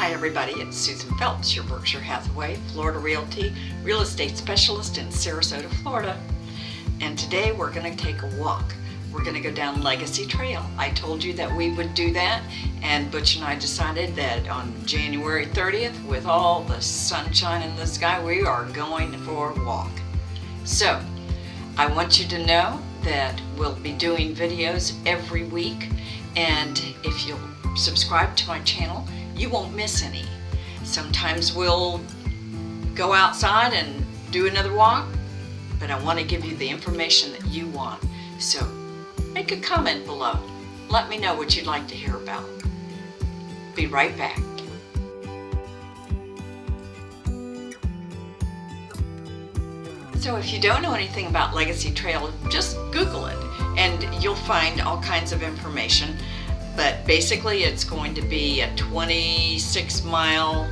Hi everybody, it's Susan Phelps, your Berkshire Hathaway Florida Realty real estate specialist in Sarasota, Florida. And today we're going to take a walk. We're going to go down Legacy Trail. I told you that we would do that, and Butch and I decided that on January 30th, with all the sunshine in the sky, we are going for a walk. So, I want you to know that we'll be doing videos every week, and if you'll subscribe to my channel, you won't miss any. Sometimes we'll go outside and do another walk, but I want to give you the information that you want. So make a comment below. Let me know what you'd like to hear about. Be right back. So if you don't know anything about Legacy Trail, just Google it and you'll find all kinds of information. But basically it's going to be a 26-mile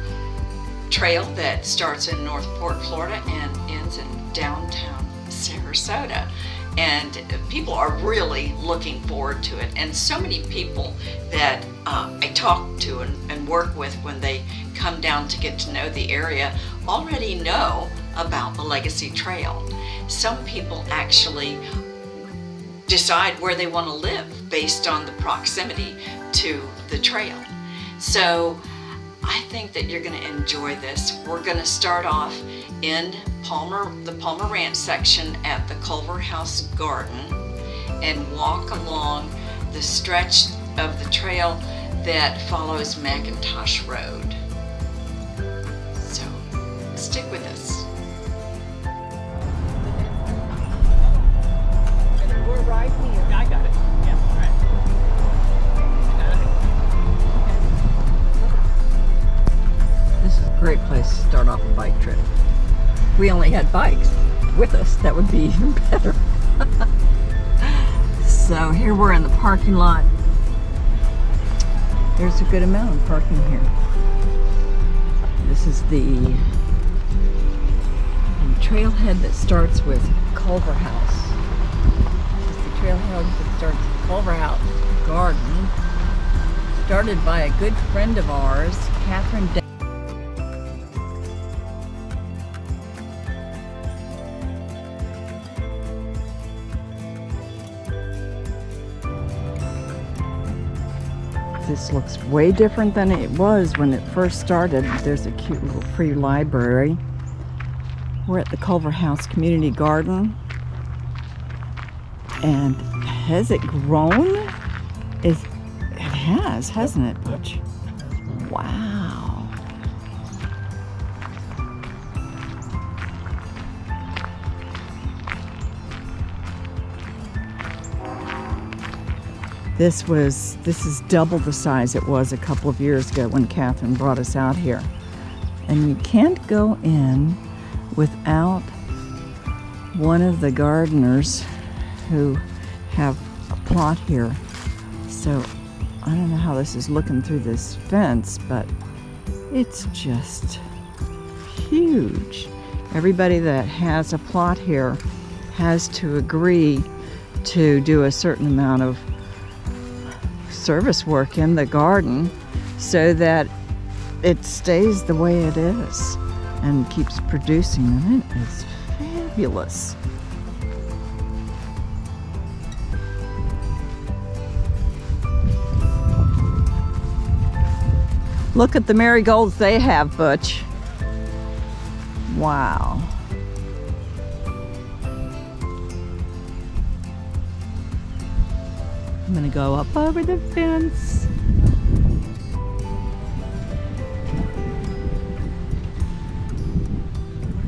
trail that starts in Northport, Florida and ends in downtown Sarasota. And people are really looking forward to it. And so many people that I talk to and work with when they come down to get to know the area already know about the Legacy Trail. Some people actually decide where they want to live based on the proximity to the trail. So I think that you're going to enjoy this. We're going to start off in the Palmer Ranch section at the Culver House Garden and walk along the stretch of the trail that follows McIntosh Road. So stick with us. We're right here. I got it. Yeah, all right. This is a great place to start off a bike trip. If we only had bikes with us, that would be even better. So here we're in the parking lot. There's a good amount of parking here. This is the trailhead that starts with Culver House. Trailhead that starts at Culver House Garden, started by a good friend of ours, Catherine. This looks way different than it was when it first started. There's a cute little free library. We're at the Culver House Community Garden. And has it grown? It has, hasn't it, Butch? Wow. This is double the size it was a couple of years ago when Catherine brought us out here. And you can't go in without one of the gardeners who have a plot here. So I don't know how this is looking through this fence, but it's just huge. Everybody that has a plot here has to agree to do a certain amount of service work in the garden so that it stays the way it is and keeps producing, and it is fabulous. Look at the marigolds they have, Butch. Wow. I'm gonna go up over the fence.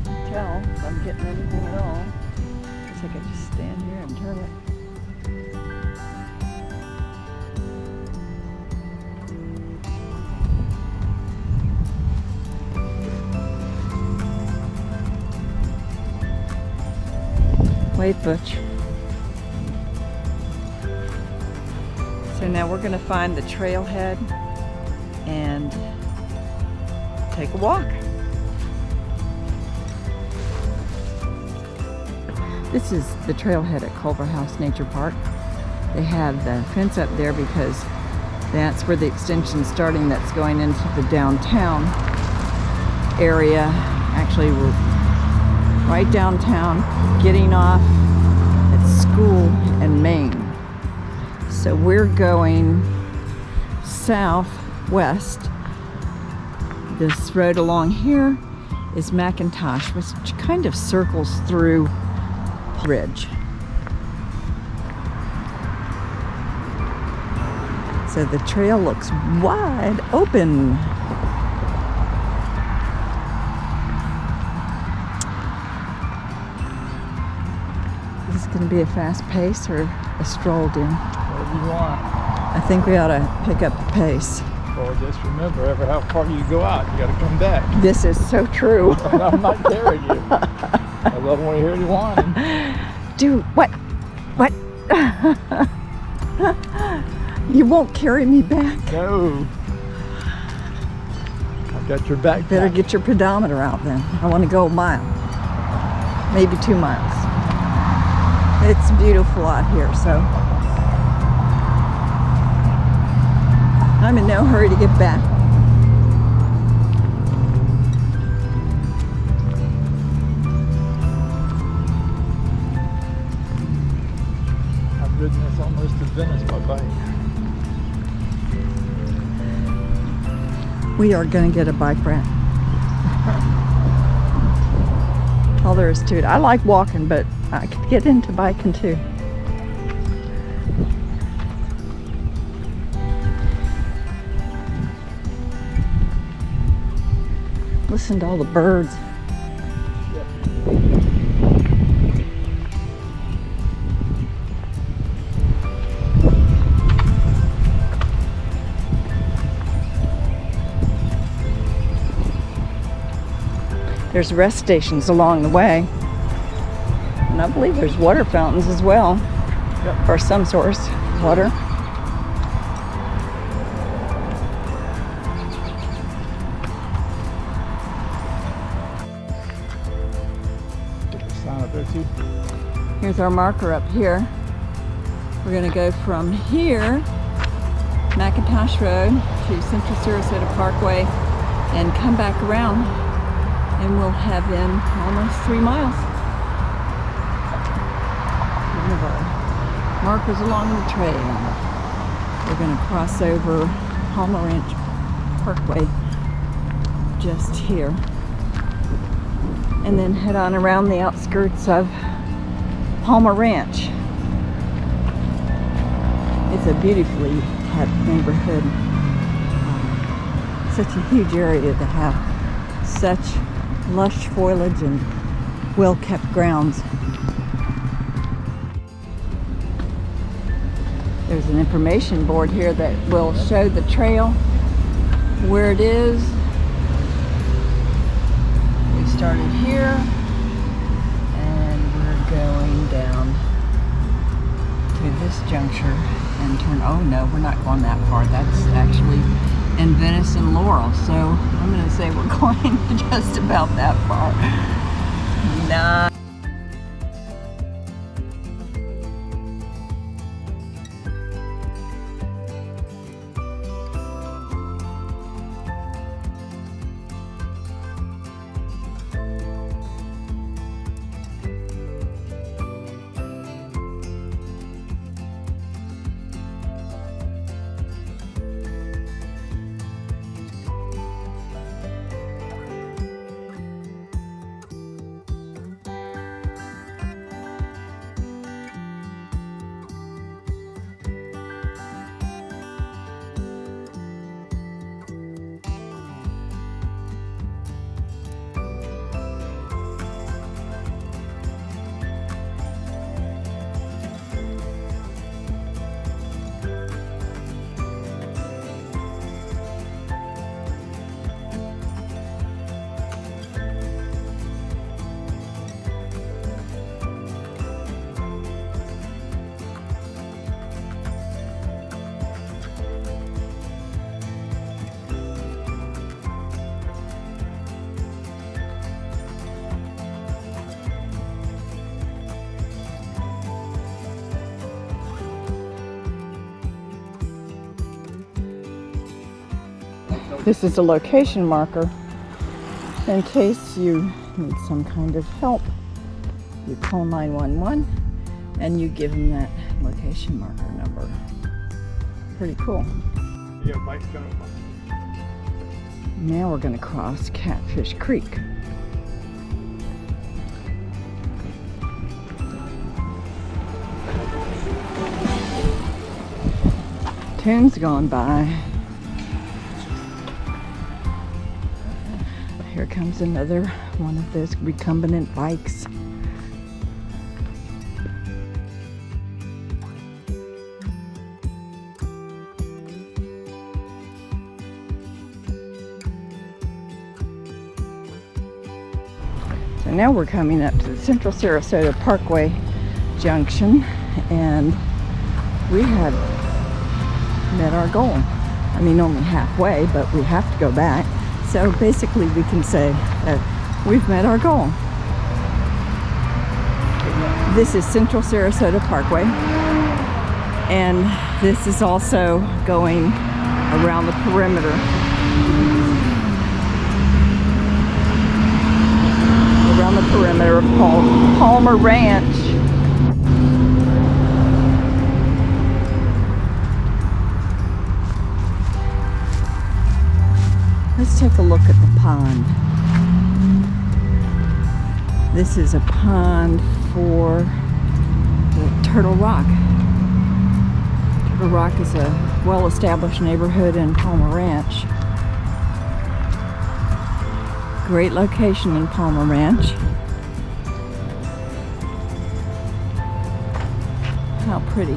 Tell if I'm getting anything at all. Guess I could just stand here and turn it. Wait, Butch. So now we're going to find the trailhead and take a walk. This is the trailhead at Culver House Nature Park. They have the fence up there because That's where the extension's starting. That's going into the downtown area. Actually, we're right downtown, getting off at School and Main. So we're going southwest. This road along here is McIntosh, which kind of circles through Ridge. So the trail looks wide open. Is this going to be a fast pace or a stroll, Dean? Whatever you want. I think we ought to pick up the pace. Well, just remember, ever how far you go out, you got to come back. This is so true. I'm not carrying you. I love when you hear you whining. Dude, what? What? You won't carry me back? No. I've got your backpack. Better get your pedometer out then. I want to go a mile. Maybe 2 miles. It's beautiful out here, so I'm in no hurry to get back. I've ridden this almost to Venice by bike. We are going to get a bike rack. All there is to it. I like walking, but I could get into biking too. Listen to all the birds. There's rest stations along the way. And I believe there's water fountains as well. Yep. Or some source of water. Sign up there too. Here's our marker up here. We're going to go from here, McIntosh Road, to Central Sarasota Parkway, and come back around, and we'll have been almost 3 miles. One of our markers along the trail. We're going to cross over Palmer Ranch Parkway just here, and then head on around the outskirts of Palmer Ranch. It's a beautifully kept neighborhood. Such a huge area to have such lush foliage and well-kept grounds. There's an information board here that will show the trail, where it is. We started here and we're going down to this juncture and turn. Oh no, we're not going that far. That's actually in Venice and Laurel, so I'm going to say we're going just about that far. Nah. This is a location marker in case you need some kind of help. You call 911 and you give them that location marker number. Pretty cool. Yeah, bike's coming. Now we're going to cross Catfish Creek. Tune's gone by. Here comes another one of those recumbent bikes. So now we're coming up to the Central Sarasota Parkway Junction, and we have met our goal. I mean, only halfway, but we have to go back. So basically we can say that we've met our goal. This is Central Sarasota Parkway, and this is also going around the perimeter. Around the perimeter of Palmer Ranch. Let's take a look at the pond. This is a pond for the Turtle Rock. Turtle Rock is a well-established neighborhood in Palmer Ranch. Great location in Palmer Ranch. How pretty.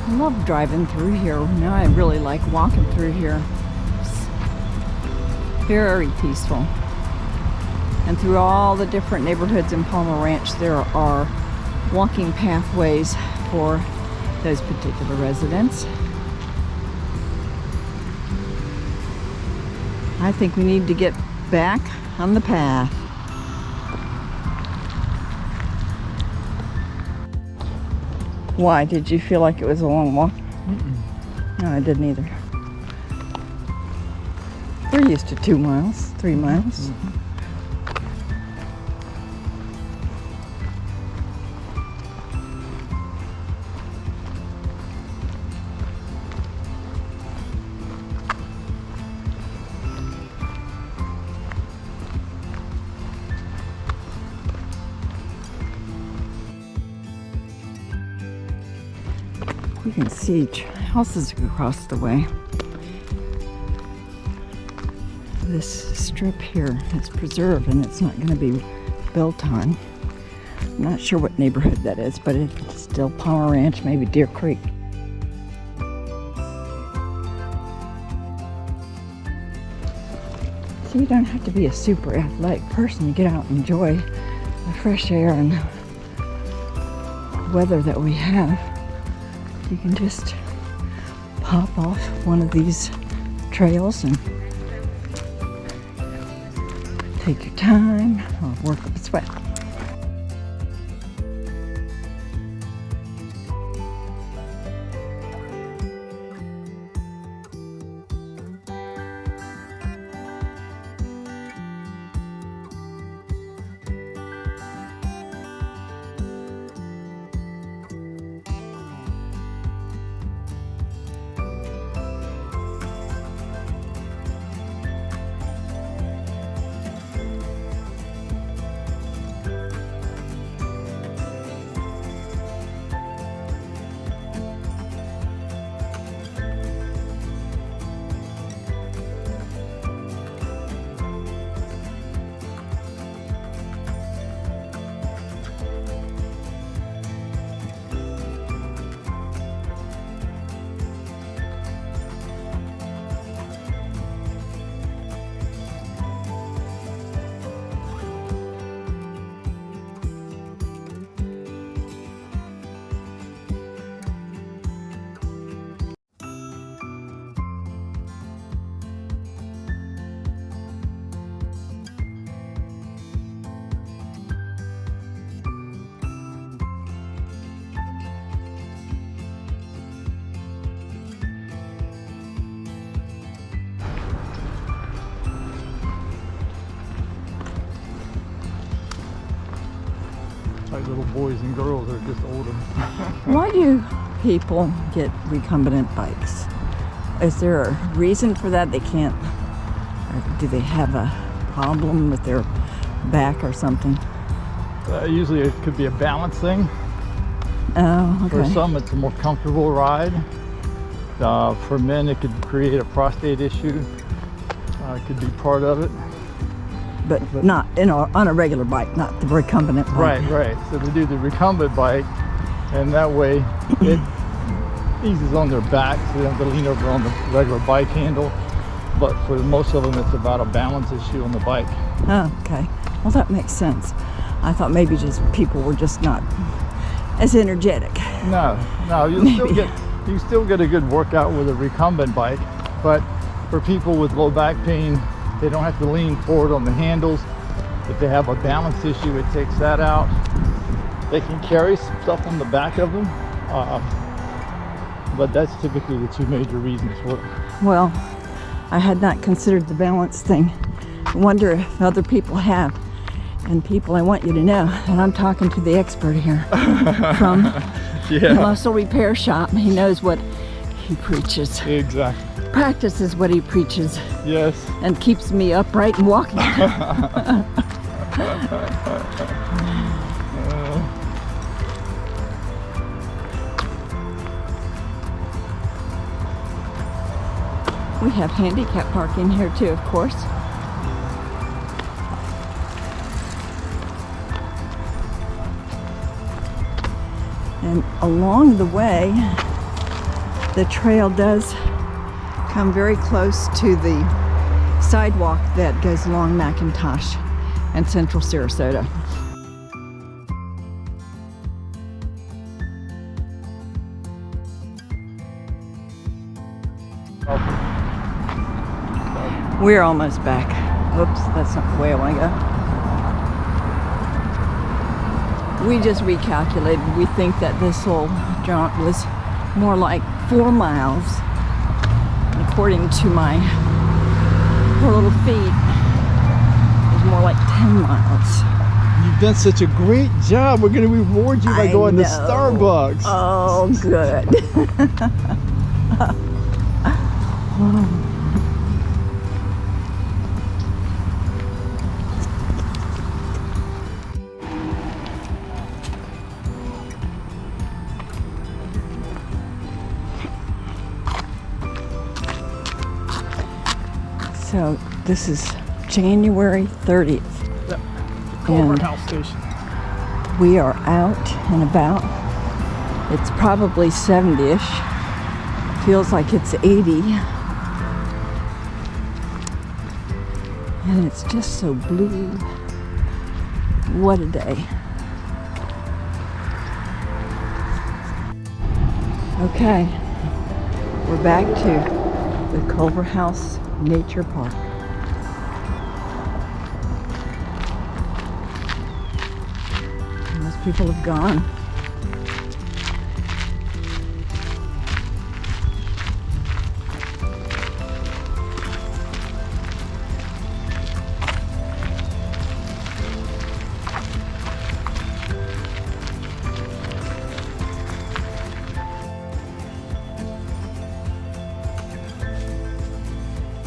I love driving through here. Now I really like walking through here. It's very peaceful. And through all the different neighborhoods in Palmer Ranch, there are walking pathways for those particular residents. I think we need to get back on the path. Why? Did you feel like it was a long walk? No, I didn't either. We're used to 2 miles, 3 miles. You can see houses across the way. This strip here is preserved and it's not going to be built on. I'm not sure what neighborhood that is, but it's still Palmer Ranch, maybe Deer Creek. So you don't have to be a super athletic person to get out and enjoy the fresh air and weather that we have. You can just pop off one of these trails and take your time or work up a sweat. boys and girls are just older. Why do people get recumbent bikes? Is there a reason for that? They can't, or do they have a problem with their back or something? Usually it could be a balance thing. Oh, okay. For some, it's a more comfortable ride. For men, it could create a prostate issue. It could be part of it. But not on a regular bike, not the recumbent bike. Right. So they do the recumbent bike, and that way it eases on their back, so they don't have to lean over on the regular bike handle. But for most of them, it's about a balance issue on the bike. Oh, okay. Well, that makes sense. I thought maybe just people were just not as energetic. No, you still get a good workout with a recumbent bike, but for people with low back pain, they don't have to lean forward on the handles. If they have a balance issue, it takes that out. They can carry some stuff on the back of them, but that's typically the two major reasons for it. Well, I had not considered the balance thing. I wonder if other people have. And people, I want you to know that I'm talking to the expert here from the Muscle Repair Shop. He knows what he preaches. Exactly. Practices what he preaches. Yes. And keeps me upright and walking. We have handicap parking here too, of course. And along the way, the trail does come very close to the sidewalk that goes along McIntosh and Central Sarasota. We're almost back. Oops, that's not the way I want to go. We just recalculated. We think that this whole jaunt was more like 4 miles. And according to my poor little feet, it was more like 10 miles. You've done such a great job. We're going to reward you by going to Starbucks. Oh, good. So this is January 30th. Yep. Culvert House Station. We are out and about. It's probably 70-ish. Feels like it's 80. And it's just so blue. What a day. Okay, we're back to the Culver House Nature Park. Most people have gone.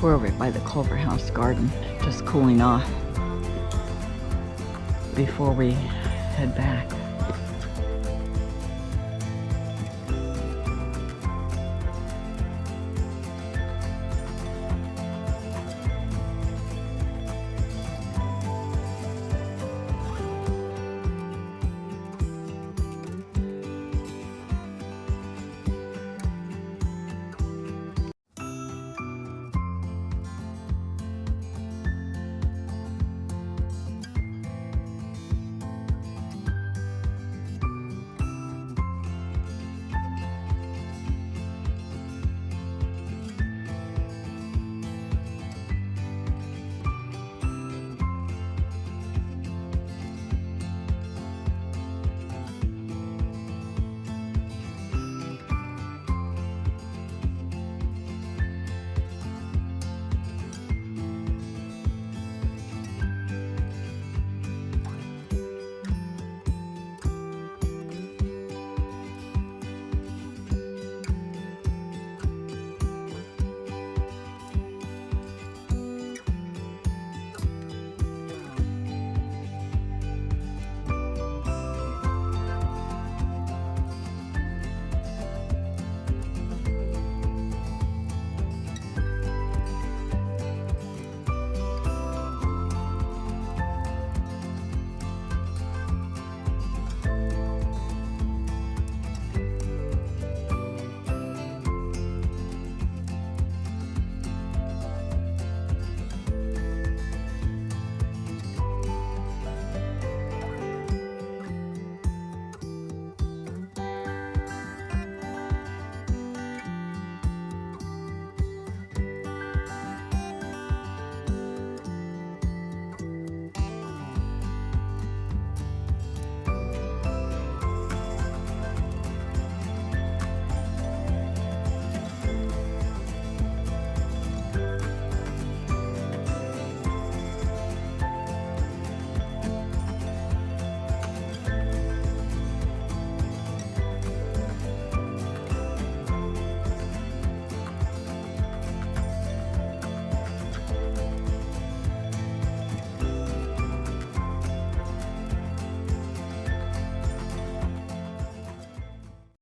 We're over by the Culver House garden, just cooling off before we head back.